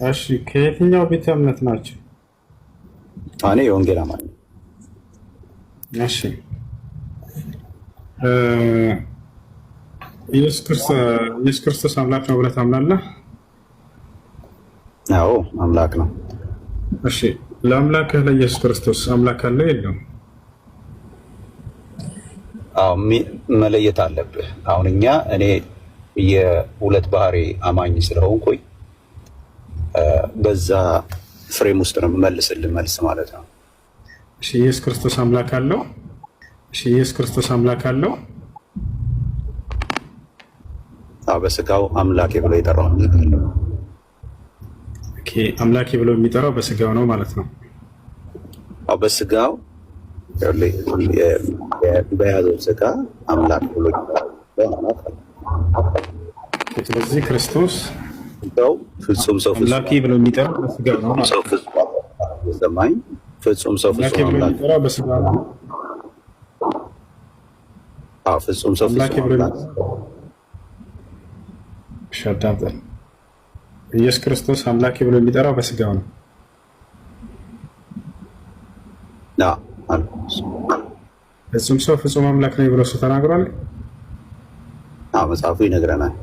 እሺ ከየትኛው ቤተ እምነት ናቸው? እኔ የወንጌል አማኝ ነኝ። እሺ እ ኢየሱስ ክርስቶስ አምላክ ነው ብለህ ታምናለህ? አዎ አምላክ ነው። እሺ ለአምላክህ ለኢየሱስ ክርስቶስ አምላክ አለው የለውም? አዎ መለየት አለብህ። አሁን እኔ የሁለት ባህሪ አማኝ ስለሆንኩኝ በዛ ፍሬም ውስጥ ነው የምመልስልህ መልስ ማለት ነው። እሺ ኢየሱስ ክርስቶስ አምላክ አለው? እሺ ኢየሱስ ክርስቶስ አምላክ አለው? አዎ በስጋው አምላኬ ብሎ የጠራው አምላክ አለው። ኦኬ አምላኬ ብሎ የሚጠራው በስጋው ነው ማለት ነው። አዎ በስጋው በያዘው ስጋ አምላክ ብሎ ስለዚህ ክርስቶስ ፍጹም ሰው አምላኬ ብሎ የሚጠራው በስጋው ነው ማለት ነው። ሰማኝ ፍጹም ሰው ፍጹም አምላክ የሚጠራው በስጋው ነው። አዎ ፍጹም ሰው ፍጹም አምላክ ሻዳምጠን ኢየሱስ ክርስቶስ አምላኬ ብሎ የሚጠራው በስጋው ነው። ፍጹም ሰው ፍጹም አምላክ ነው ብሎ እሱ ተናግሯል። መጽሐፉ ይነግረናል።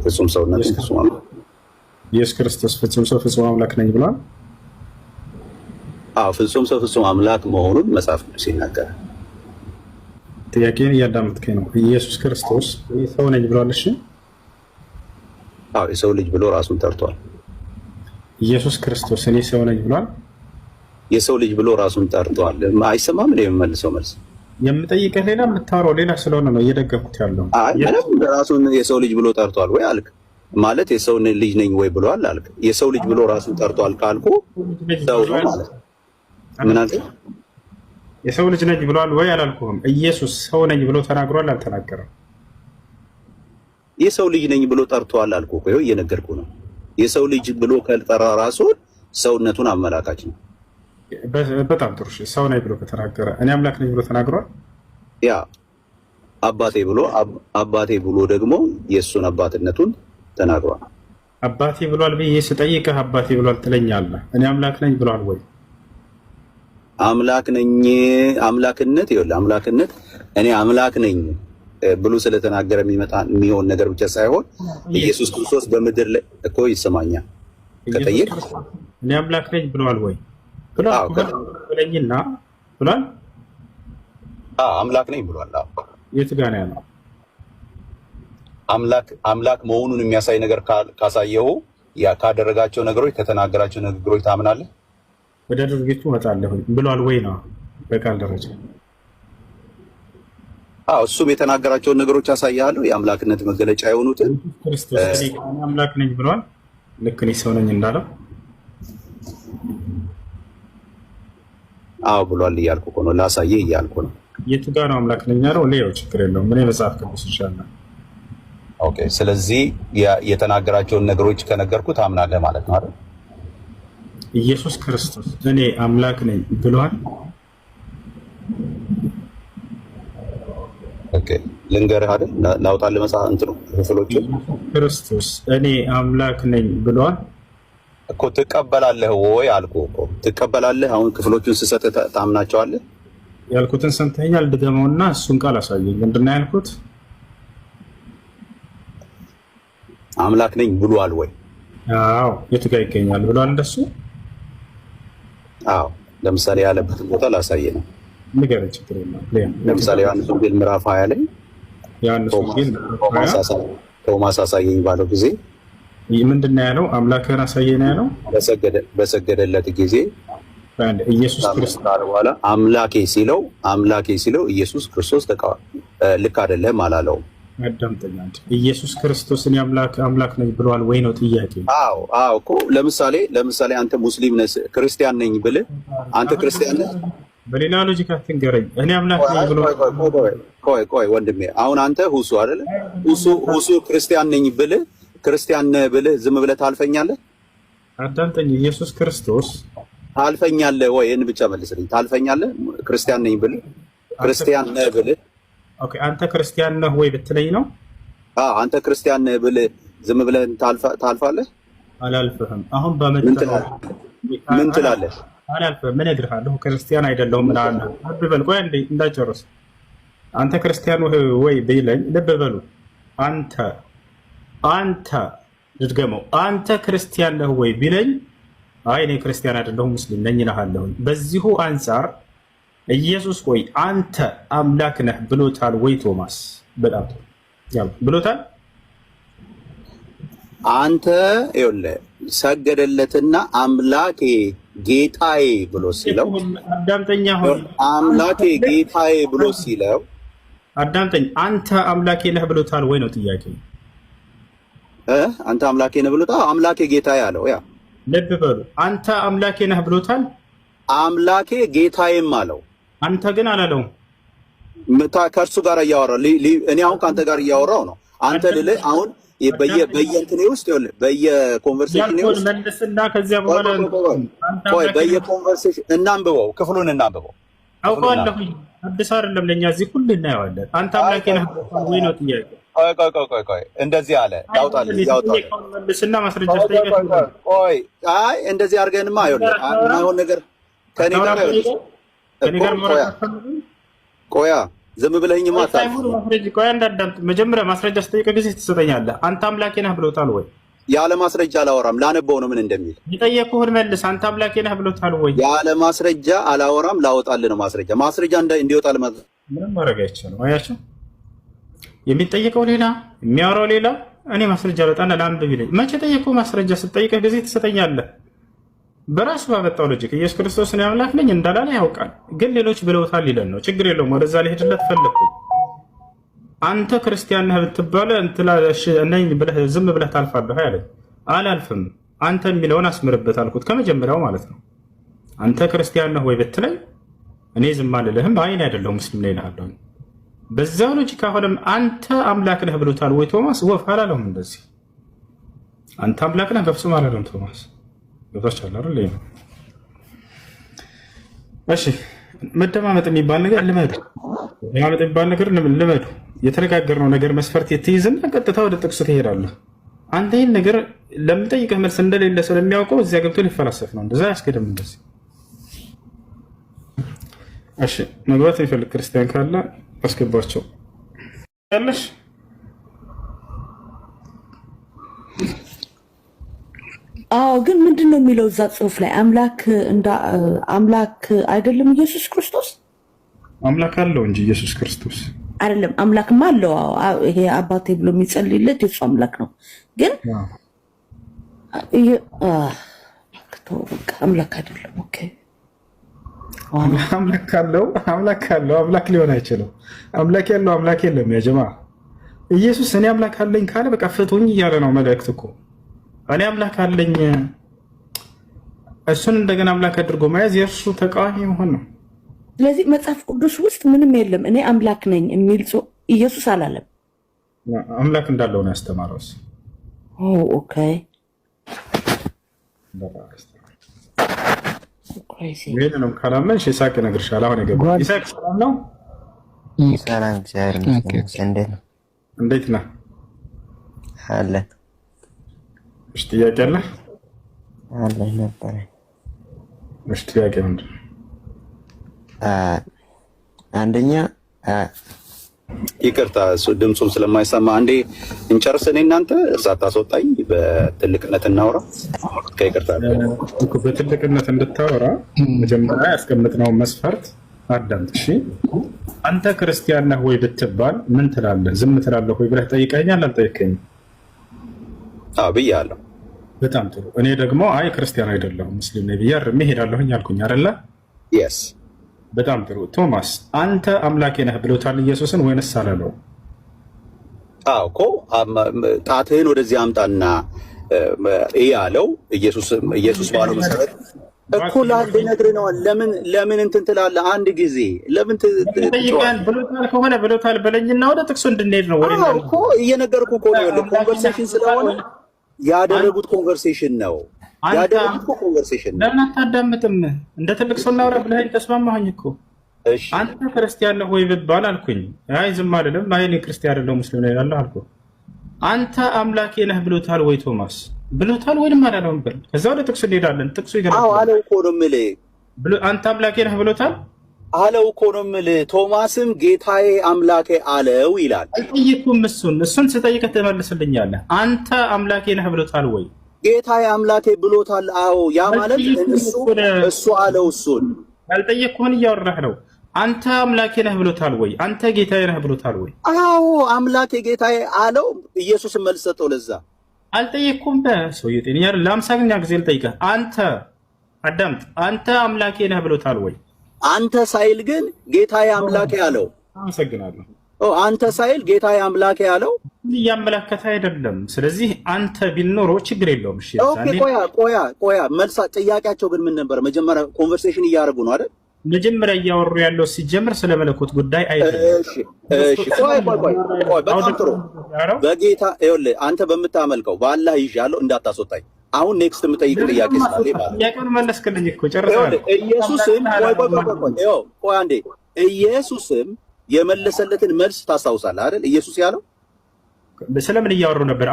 ፍጹም ሰውነት ፍጹም አምላክ ኢየሱስ ክርስቶስ ፍጹም ሰው ፍጹም አምላክ ነኝ ብሏል። ፍጹም ሰው ፍጹም አምላክ መሆኑን መጽሐፍ ቅዱስ ይናገራል። ጥያቄን እያዳመጥከኝ ነው? ኢየሱስ ክርስቶስ እኔ ሰው ነኝ ብሏል። እሺ የሰው ልጅ ብሎ ራሱን ጠርቷል። ኢየሱስ ክርስቶስ እኔ ሰው ነኝ ብሏል። የሰው ልጅ ብሎ ራሱን ጠርቷል። አይሰማም? እንደ የምመልሰው መልስ የምጠይቅህ ሌላ የምታወራው ሌላ ስለሆነ ነው እየደገምኩት ያለው። ምንም ራሱን የሰው ልጅ ብሎ ጠርቷል ወይ አልክ ማለት የሰው ልጅ ነኝ ወይ ብሏል አልክ። የሰው ልጅ ብሎ ራሱን ጠርቷል ካልኩ ሰው ነው ማለት ነው። ምን አልክ? የሰው ልጅ ነኝ ብሏል ወይ አላልኩህም? ኢየሱስ ሰው ነኝ ብሎ ተናግሯል አልተናገረም? የሰው ልጅ ነኝ ብሎ ጠርቷል አልኩ እኮ ይኸው እየነገርኩ ነው። የሰው ልጅ ብሎ ከጠራ ራሱን ሰውነቱን አመላካች ነው። በጣም ጥሩ። ሰው ነኝ ብሎ ከተናገረ እኔ አምላክ ነኝ ብሎ ተናግሯል። ያ አባቴ ብሎ ደግሞ የእሱን አባትነቱን ተናግሯል። አባቴ ብሏል ብዬ ስጠይቅህ አባቴ ብሏል ትለኛለህ። እኔ አምላክ ነኝ ብሏል ወይ? አምላክ ነኝ አምላክነት ይኸውልህ አምላክነት እኔ አምላክ ነኝ ብሎ ስለተናገረ የሚሆን ነገር ብቻ ሳይሆን ኢየሱስ ክርስቶስ በምድር ላይ እኮ ይሰማኛል ከጠየቅ እኔ አምላክ ነኝ ብሏል ወይ? ብለኝና ብሏል። አምላክ ነኝ ብሏል። የት ጋ ነው ያለው? አምላክ መሆኑን የሚያሳይ ነገር ካሳየው ካደረጋቸው ነገሮች ከተናገራቸው ነገሮች ታምናለህ? ወደ ድርጊቱ እመጣለሁ ብሏል ወይ ነው በቃል ደረጃ? እሱም የተናገራቸውን ነገሮች ያሳያሉ። የአምላክነት መገለጫ የሆኑትን ክርስቶስ አምላክ ነኝ ብሏል። ልክ እኔ ሰው ነኝ እንዳለው ብሏል እያልኩ እኮ ነው። ላሳየህ እያልኩ ነው። የቱ ጋር ነው አምላክ ነኝ ያለው? ሌላው ችግር የለውም። እኔ መጽሐፍ ቅዱስ ይሻላል። ኦኬ። ስለዚህ የተናገራቸውን ነገሮች ከነገርኩት አምናለህ ማለት ነው አይደል? ኢየሱስ ክርስቶስ እኔ አምላክ ነኝ ብሏል። ኦኬ ልንገርህ አይደል? ላውጣልህ መጽሐፍ እንትኑ ክፍሎቹ ክርስቶስ እኔ አምላክ ነኝ ብሏል እኮ። ትቀበላለህ ወይ አልኩህ እኮ። ትቀበላለህ? አሁን ክፍሎቹን ስሰጥህ ታምናቸዋለህ? ያልኩትን ሰምተኸኛል። ድገመውና እሱን ቃል አሳየኝ። ምንድን ነው ያልኩት? አምላክ ነኝ ብሏል ወይ? አዎ። የቱ ጋር ይገኛል ብሏል እንደሱ? አዎ። ለምሳሌ ያለበትን ቦታ ላሳየህ ነው። ንገረኝ፣ ችግር የለም። ለምሳሌ ዮሐንስ ወንጌል ምዕራፍ 20 ላይ ቶማስ አሳየኝ ባለው ጊዜ ምንድን ነው ያለው? አምላክህን አሳየኝ ነው ያለው። በሰገደለት ጊዜ ኢየሱስ ክርስቶስ በኋላ አምላኬ ሲለው ኢየሱስ ክርስቶስ ልክ አይደለም አላለውም። አዳምጠኝ። ኢየሱስ ክርስቶስ እኔ አምላክ ነኝ ብሏል ወይ ነው ጥያቄ? አዎ እኮ ለምሳሌ አንተ ሙስሊም ነህ ክርስቲያን ነኝ ብልህ አንተ ክርስቲያን ነህ። በሌላ ሎጂክ አትንገረኝ። እኔ አምላክ ነኝ ብሎ ቆይ ወንድሜ፣ አሁን አንተ ሁሱ አይደለ? ሁሱ ክርስቲያን ነኝ ብልህ ክርስቲያን ነህ ብልህ ዝም ብለህ ታልፈኛለህ? አዳምጠኝ። ኢየሱስ ክርስቶስ ታልፈኛለህ ወይ? ይህን ብቻ መልስልኝ። ታልፈኛለህ? ክርስቲያን ነኝ ብልህ ክርስቲያን ነህ ብልህ ኦኬ፣ አንተ ክርስቲያን ነህ ወይ ብትለኝ ነው። አንተ ክርስቲያን ነህ ብልህ ዝም ብለህ ታልፋለህ? አላልፍህም። አሁን በመጣው ምን ትላለህ? አላልፍህም። ምን እነግርሃለሁ? ክርስቲያን አይደለሁም እልሃለሁ። ልብ በል። ቆይ እንዳጨርስ። አንተ ክርስቲያን ወይ ቢለኝ ልብ በሉ። አንተ ልድገመው። አንተ ክርስቲያን ነህ ወይ ቢለኝ አይ እኔ ክርስቲያን አይደለሁም ሙስሊም ነኝ እልሃለሁ። በዚሁ አንጻር ኢየሱስ ቆይ አንተ አምላክ ነህ ብሎታል ወይ ቶማስ? በጣም ብሎታል። አንተ ይኸውልህ ሰገደለትና አምላኬ ጌታዬ ብሎ ሲለው አዳምጠኛ አምላኬ ጌታዬ ብሎ ሲለው አዳምጠኝ። አንተ አምላኬ ነህ ብሎታል ወይ ነው ጥያቄ። አንተ አምላኬ ነህ ብሎታል። አምላኬ ጌታዬ አለው። ያ ልብ በሉ። አንተ አምላኬ ነህ ብሎታል። አምላኬ ጌታዬም አለው። አንተ ግን አላለውም። ከእርሱ ጋር እያወራሁ እኔ አሁን ከአንተ ጋር እያወራሁ ነው። አንተ ልልህ አሁን በየእንትኔ ውስጥ ይኸውልህ በየኮንቨርሴሽን ውስጥ መልስና ከዚያ በኋላ ቆይ በየኮንቨርሴሽን እናንብበው፣ ክፍሉን እናንብበው። አውቀዋለሁ። አዲስ አይደለም ለእኛ እዚህ ሁሉ እናየዋለን። አንተ አምላኬ ነህ ወይ ነው ጥያቄ። ቆይ እንደዚህ አለ ያውጣልህ መልስና ማስረጃ ጠይቀህ ቆይ አይ እንደዚህ አድርገንማ ይኸውልህ የማይሆን ነገር ከእኔ ጋር ቆያ ዝም ብለህኝማ ቆይ እንዳዳምጥ። መጀመሪያ ማስረጃ ስጠይቀህ ጊዜ ትሰጠኛለህ። አንተ አምላኬ ነህ ብሎታል ወይ? ያለ ማስረጃ አላወራም። ላነበው ነው ምን እንደሚል የጠየኩህን መልስ። አንተ አምላኬ ነህ ብሎታል ወይ? ያለ ማስረጃ አላወራም። ላወጣልህ ነው ማስረጃ እንዲወጣ ምንም ማድረግ አይቻልም። አያቸው የሚጠየቀው ሌላ የሚያወራው ሌላ። እኔ ማስረጃ በጣም ለአንብብ ይለኝ። መቼ ጠየቁ? ማስረጃ ስጠይቀህ ጊዜ ትሰጠኛለህ። በራሱ ባመጣው ሎጂክ ኢየሱስ ክርስቶስ እኔ አምላክ ነኝ እንዳላለ ያውቃል፣ ግን ሌሎች ብለውታል ይለን ነው። ችግር የለውም። ወደዛ ሊሄድለት ፈለግኩኝ። አንተ ክርስቲያን ነህ ብትባለ ነኝ ብለህ ዝም ብለህ ታልፋለህ አለኝ። አላልፍም። አንተ የሚለውን አስምርበት አልኩት፣ ከመጀመሪያው ማለት ነው። አንተ ክርስቲያን ነህ ወይ ብትለኝ እኔ ዝም አልልህም። አይን አይደለሁም ሙስሊም ነኝ እልሃለሁ። በዛው ሎጂክ አሁንም አንተ አምላክ ነህ ብሎታል ወይ ቶማስ? ወፍ አላለውም። እንደዚህ አንተ አምላክ ነህ በፍጹም አላለውም ቶማስ። ገብታችኋል አይደል? እሺ መደማመጥ የሚባል ነገር ልመዱ። መደማመጥ የሚባል ነገር ልመዱ። የተነጋገርነው ነገር መስፈርት የትይዝና ቀጥታ ወደ ጥቅሱ ትሄዳለህ። አንተ ይህን ነገር ለምጠይቅህ መልስ እንደሌለ ስለሚያውቀው እዚያ ገብቶ ሊፈላሰፍ ነው። እንደዛ ያስገድም እንደዚህ። እሺ መግባት የሚፈልግ ክርስቲያን ካለ አስገባቸው ያለሽ አዎ ግን ምንድን ነው የሚለው እዛ ጽሁፍ ላይ? አምላክ አይደለም ኢየሱስ ክርስቶስ? አምላክ አለው እንጂ ኢየሱስ ክርስቶስ አይደለም። አምላክማ አለው። ይሄ አባቴ ብሎ የሚጸልይለት የሱ አምላክ ነው። ግን አምላክ አይደለም። ኦኬ አምላክ አለው። አምላክ ሊሆን አይችልም። አምላክ ያለው አምላክ የለም። ያ ጀማ ኢየሱስ እኔ አምላክ አለኝ ካለ በቃ ፍቱኝ እያለ ነው መልእክት እኮ። እኔ አምላክ አለኝ እሱን እንደገና አምላክ አድርጎ መያዝ የእርሱ ተቃዋሚ መሆን ነው። ስለዚህ መጽሐፍ ቅዱስ ውስጥ ምንም የለም እኔ አምላክ ነኝ የሚል ኢየሱስ አላለም። አምላክ እንዳለው ነው ያስተማረው። ኦኬ ይሄንንም ካላመንሽ ይስሐቅ ይነግርሻል። አሁን የገባው ይስሐቅ ሰላም ነው? ሰላም እግዚአብሔር ይመስገን። እንዴት ነህ? አለን። እሺ ጥያቄ አለ? አለን ነበረ። እሺ ጥያቄ ምንድን ነው? አንደኛ ይቅርታ ድምፁም ስለማይሰማ አንዴ እንጨርስ። እኔ እናንተ ሳታስወጣኝ በትልቅነት እናውራ። ከይቅርታ በትልቅነት እንድታወራ መጀመሪያ ያስቀምጥነው መስፈርት አዳምጥ። እሺ አንተ ክርስቲያን ነህ ወይ ብትባል ምን ትላለህ? ዝም ትላለህ ወይ ብለህ ጠይቀኛል። አልጠየቀኝም? ብያለሁ። በጣም ጥሩ። እኔ ደግሞ አይ ክርስቲያን አይደለሁም ሙስሊም ነኝ ብዬ እርሜ ሄዳለሁኝ አልኩኝ አይደለ? የስ በጣም ጥሩ። ቶማስ አንተ አምላኬ ነህ ብሎታል ኢየሱስን ወይንስ አላለው? እኮ ጣትህን ወደዚህ አምጣና ያለው ኢየሱስ ባለው መሰረት እኮ ልነግርህ ነው። ለምን እንትን ትላለህ? አንድ ጊዜ ለምን ብሎታል ከሆነ ብሎታል በለኝና ወደ ጥቅሱ እንድንሄድ ነው። እኮ እየነገርኩህ እኮ ነው። ኮንቨርሴሽን ስለሆነ ያደረጉት ኮንቨርሴሽን ነው። ለምን አታዳምጥም? እንደ ትልቅ ሰው እናውራ ብለኸኝ ተስማማኸኝ እኮ። አንተ ክርስቲያን ነህ ወይ ብባል አልኩኝ። አይ ዝም አልልም። አይ እኔ ክርስቲያን አይደለሁም ሙስሊም ነኝ እላለሁ አልኩህ። አንተ አምላኬ ነህ ብሎታል ወይ ቶማስ? ብሎታል ወይም አላለውም ብሎ ከዛ ወደ ጥቅሱ እንሄዳለን። ጥቅሱ ይገርማል። አዎ አለው እኮ ነው የምልህ። አንተ አምላኬ ነህ ብሎታል አለው እኮ ነው የምልህ። ቶማስም ጌታዬ አምላኬ አለው ይላል። አልጠየኩም። እሱን ስጠይቅህ ትመልስልኛለህ። አንተ አምላኬ ነህ ብሎታል ወይ? ጌታዬ አምላኬ ብሎታል። አዎ ያ ማለት እሱ አለው። እሱን ያልጠየቅኩህን እያወራህ ነው። አንተ አምላኬ ነህ ብሎታል ወይ? አንተ ጌታዬ ነህ ብሎታል ወይ? አዎ አምላኬ ጌታዬ አለው። ኢየሱስን መልስ ሰጠው። ለዛ አልጠየቅኩም። በሰውዬ ጤነኛ ለ50ኛ ጊዜ ልጠይቅህ። አንተ አዳምጥ። አንተ አምላኬ ነህ ብሎታል ወይ? አንተ ሳይል ግን ጌታዬ አምላኬ አለው። አመሰግናለሁ። አንተ ሳይል ጌታዬ አምላኬ አለው። እያመላከተ አይደለም። ስለዚህ አንተ ቢኖሮ ችግር የለውም። እሺ ኦኬ። ቆያ መልሳ ጥያቄያቸው ግን ምን ነበር? መጀመሪያ ኮንቨርሴሽን እያደረጉ ነው አይደል? መጀመሪያ እያወሩ ያለው ሲጀምር ስለ መለኮት ጉዳይ አይደለም። እሺ ቆይ በጣም ጥሩ። በጌታ ይኸውልህ፣ አንተ በምታመልከው በአላህ ይዣለሁ እንዳታስወጣኝ። አሁን ኔክስት የምጠይቅ ጥያቄ ስላለ ማለት ጥያቄውን መለስክልኝ እኮ ጨርሰናል። ኢየሱስም ቆይ አንዴ፣ ኢየሱስም የመለሰለትን መልስ ታስታውሳለህ አይደል? ኢየሱስ ያለው ስለምን እያወሩ ነበር?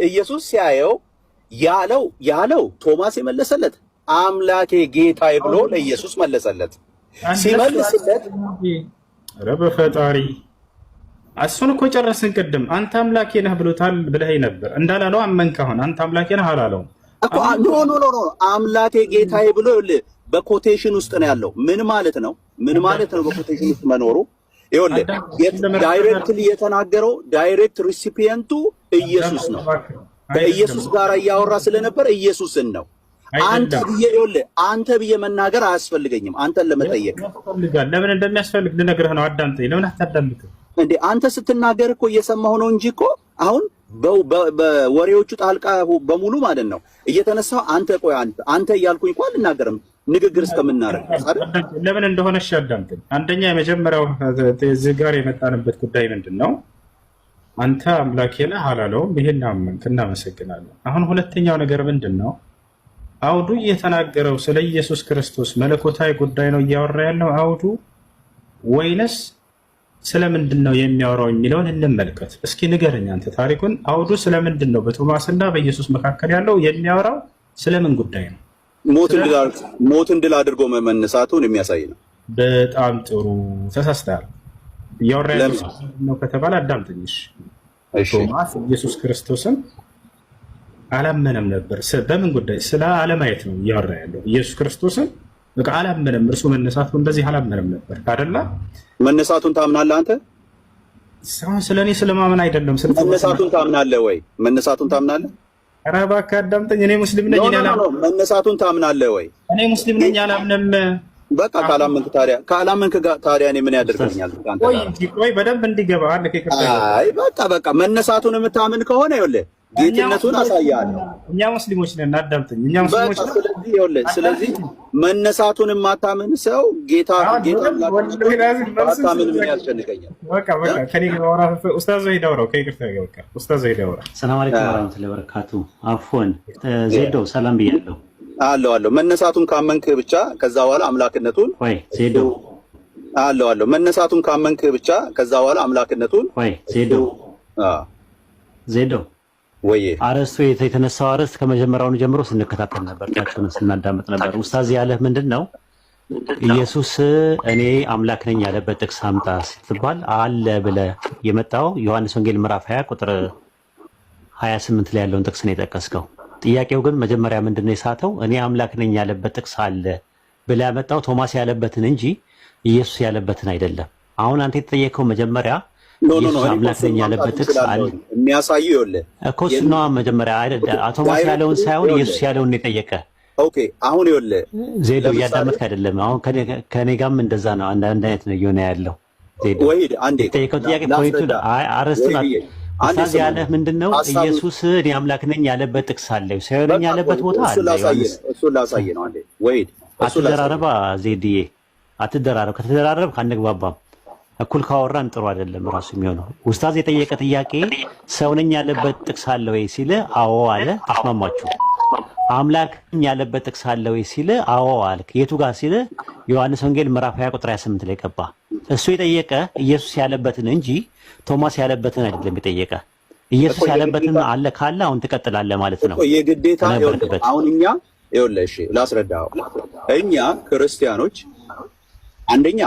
ኢየሱስ ሲያየው ያለው ቶማስ የመለሰለት አምላኬ ጌታዬ ብሎ ለኢየሱስ መለሰለት። ሲመልስለት ኧረ በፈጣሪ እሱን እኮ ጨረስን ቅድም። አንተ አምላኬ ነህ ብሎታል ብለኸኝ ነበር። እንዳላለው አመንክ። አሁን አንተ አምላኬ ነህ አላለውም እኮ። ኖ አምላኬ ጌታዬ ብሎ በኮቴሽን ውስጥ ነው ያለው። ምን ማለት ነው? በኮቴሽን ውስጥ መኖሩ? ይኸውልህ ዳይሬክትሊ የተናገረው ዳይሬክት ሪሲፒየንቱ ኢየሱስ ነው። ከኢየሱስ ጋር እያወራ ስለነበር ኢየሱስን ነው። አንተ ብዬ መናገር አያስፈልገኝም። አንተን ለመጠየቅ ለምን እንደሚያስፈልግ ልነግርህ ነው። አዳምጠኝ። ለምን አታዳምጥም እንዴ? አንተ ስትናገር እኮ እየሰማሁ ነው እንጂ እኮ አሁን በወሬዎቹ ጣልቃ በሙሉ ማለት ነው እየተነሳሁ አንተ እያልኩኝ እኮ አልናገርም ንግግር እስከምናደርግ አይደል? ለምን እንደሆነ እሺ አዳምጠኝ። አንደኛ የመጀመሪያው እዚህ ጋር የመጣንበት ጉዳይ ምንድን ነው? አንተ አምላኬ ነህ አላለውም። ይሄን አመንክ፣ እናመሰግናለን። አሁን ሁለተኛው ነገር ምንድን ነው? አውዱ እየተናገረው ስለ ኢየሱስ ክርስቶስ መለኮታዊ ጉዳይ ነው እያወራ ያለው አውዱ፣ ወይንስ ስለምንድን ነው የሚያወራው የሚለውን እንመልከት። እስኪ ንገረኝ አንተ ታሪኩን። አውዱ ስለምንድን ነው በቶማስና በኢየሱስ መካከል ያለው የሚያወራው ስለምን ጉዳይ ነው? ሞትን ድል አድርጎ መነሳቱን የሚያሳይ ነው። በጣም ጥሩ ተሳስተሃል። እያወራ ያለው ነው ከተባለ አዳምጠኝሽ። ቶማስ ኢየሱስ ክርስቶስን አላመነም ነበር። በምን ጉዳይ? ስለ አለማየት ነው እያወራ ያለው። ኢየሱስ ክርስቶስን በቃ አላመነም። እርሱ መነሳቱ እንደዚህ አላመነም ነበር አይደለ? መነሳቱን ታምናለህ አንተ? አሁን ስለኔ ስለማመን አይደለም። መነሳቱን ታምናለህ ወይ? መነሳቱን ታምናለህ? ኧረ እባክህ አዳምጠኝ። እኔ ሙስሊም ነኝ። መነሳቱን ታምናለህ ወይ? እኔ ሙስሊም ነኝ፣ አላምንም። በቃ ካላመንክ ታዲያ እኔ ምን ያደርገኛል? ቆይ በደንብ እንዲገባ አለ። አይ በቃ መነሳቱን የምታምን ከሆነ ይኸውልህ ጌትነቱን አሳያለሁ። እኛ ሙስሊሞች ነን፣ አዳምጠኝ። እኛ ሙስሊሞች ነን። ስለዚህ መነሳቱን የማታምን ሰው ጌታ ማታምን ምን ያስጨንቀኛል? በቃ ከኔ ጋር ኡስታዝ ሄዳውራው ከይቅርታ ጋር በቃ ኡስታዝ ሄዳውራ። ሰላም አለይኩም ወራህመቱላሂ ወበረካቱ። አፎን ዜዶ ሰላም ብያለሁ። አለው መነሳቱን ካመንክ ብቻ ከዛ በኋላ አምላክነቱን ወይ ዜዶ አለው መነሳቱን ካመንክ ብቻ ከዛ በኋላ አምላክነቱን ወይ ዜዶ ወይ አረስቶ የተነሳው አረስት ከመጀመሪያውኑ ጀምሮ ስንከታተል ነበር፣ ታችሁን ስናዳምጥ ነበር። ኡስታዝ ያለህ ምንድነው? ኢየሱስ እኔ አምላክ ነኝ ያለበት ጥቅስ አምጣ ስትባል አለ ብለህ የመጣው ዮሐንስ ወንጌል ምዕራፍ 20 ቁጥር 28 ላይ ያለውን ጥቅስ ነው የጠቀስከው። ጥያቄው ግን መጀመሪያ ምንድነው የሳተው? እኔ አምላክ ነኝ ያለበት ጥቅስ አለ ብለህ ያመጣው ቶማስ ያለበትን እንጂ ኢየሱስ ያለበትን አይደለም። አሁን አንተ የተጠየቀው መጀመሪያ ኢየሱስ አምላክ ነኝ ያለበት ጥቅስ አለ የሚያሳየው ይኸውልህ እኮ ነው። መጀመሪያ አይደል ቶማስ ያለውን ሳይሆን ኢየሱስ ያለውን ነው የጠየቀ። ኦኬ አሁን ይኸውልህ ዜዶ እያዳመጥክ አይደለም። አሁን ከኔ ጋርም እንደዛ ነው። አንድ አይነት ነው እየሆነ ያለው። ዜዶ ወይድ አንዴ የጠየቀው ጥያቄ ፖይንቱ አረስቱን ኡስታዝ ያለህ ምንድነው? ኢየሱስ እኔ አምላክ ነኝ ያለበት ጥቅስ አለ ሳይሆን ያለበት ቦታ አለ። እሱ ላሳየ ነው። አንዴ ወይድ አትደራረባ ዜድዬ፣ አትደራረብ። ከተደራረብ አንግባባም። እኩል ካወራን ጥሩ አይደለም ራሱ የሚሆነው። ኡስታዝ የጠየቀ ጥያቄ ሰው ነኝ ያለበት ጥቅስ አለ ወይ ሲል አዎ አለ። ተስማማችሁ? አምላክ ነኝ ያለበት ጥቅስ አለ ወይ ሲል አዎ አልክ። የቱ ጋር ሲል ዮሐንስ ወንጌል ምዕራፍ 20 ቁጥር 28 ላይ ገባ። እሱ የጠየቀ ኢየሱስ ያለበትን እንጂ ቶማስ ያለበትን አይደለም የጠየቀ። ኢየሱስ ያለበትን አለ ካለ አሁን ትቀጥላለህ ማለት ነው። የግዴታ አሁን እኛ ይኸውልህ፣ እሺ ላስረዳው። እኛ ክርስቲያኖች አንደኛ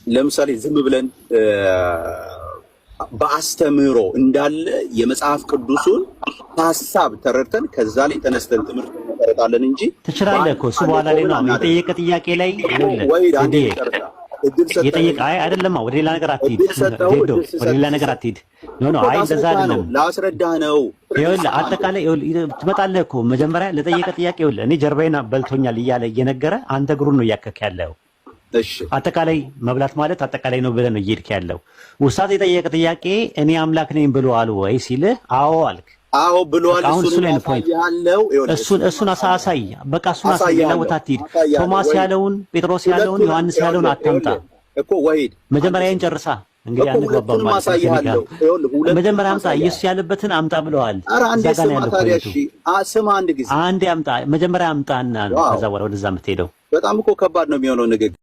ለምሳሌ ዝም ብለን በአስተምህሮ እንዳለ የመጽሐፍ ቅዱሱን ሐሳብ ተረድተን ከዛ ላይ ተነስተን ትምህርት እንቀርጣለን እንጂ ትችላለህ እኮ እሱ በኋላ ላይ ነው የጠየቀ ጥያቄ ላይ የጠየቀ አይደለም። ወደ ሌላ ነገር አትሂድ፣ ወደ ሌላ ነገር አትሂድ። ኖ አይ እንደዛ አይደለም፣ ላስረዳህ ነው። ይኸውልህ አጠቃላይ ትመጣለህ እኮ መጀመሪያ ለጠየቀ ጥያቄ ይኸውልህ እኔ ጀርባዬን በልቶኛል እያለ እየነገረ አንተ እግሩን ነው እያከክ ያለው። እሺ አጠቃላይ መብላት ማለት አጠቃላይ ነው ብለህ ነው እየሄድክ ያለው። ኡስታዝ የጠየቀ ጥያቄ እኔ አምላክ ነኝ ብለዋል ወይ ሲልህ አዎ አልክ። አዎ ብለዋል። እሱን አሳይ፣ በቃ እሱን አሳይ። ሌላ ቦታ አትሂድ። ቶማስ ያለውን፣ ጴጥሮስ ያለውን፣ ዮሐንስ ያለውን አታምጣ እኮ ወሂድ። መጀመሪያ ጨርሳ እንግዲህ አንግባባም ማለት ነው። መጀመሪያ አምጣ፣ ኢየሱስ ያለበትን አምጣ ብለዋል። እዛ ጋር ያለው ስማ፣ አንድ ጊዜ አንዴ አምጣ፣ መጀመሪያ አምጣና ነው ከዛ ወደዛ የምትሄደው። በጣም እኮ ከባድ ነው የሚሆነው ንግግር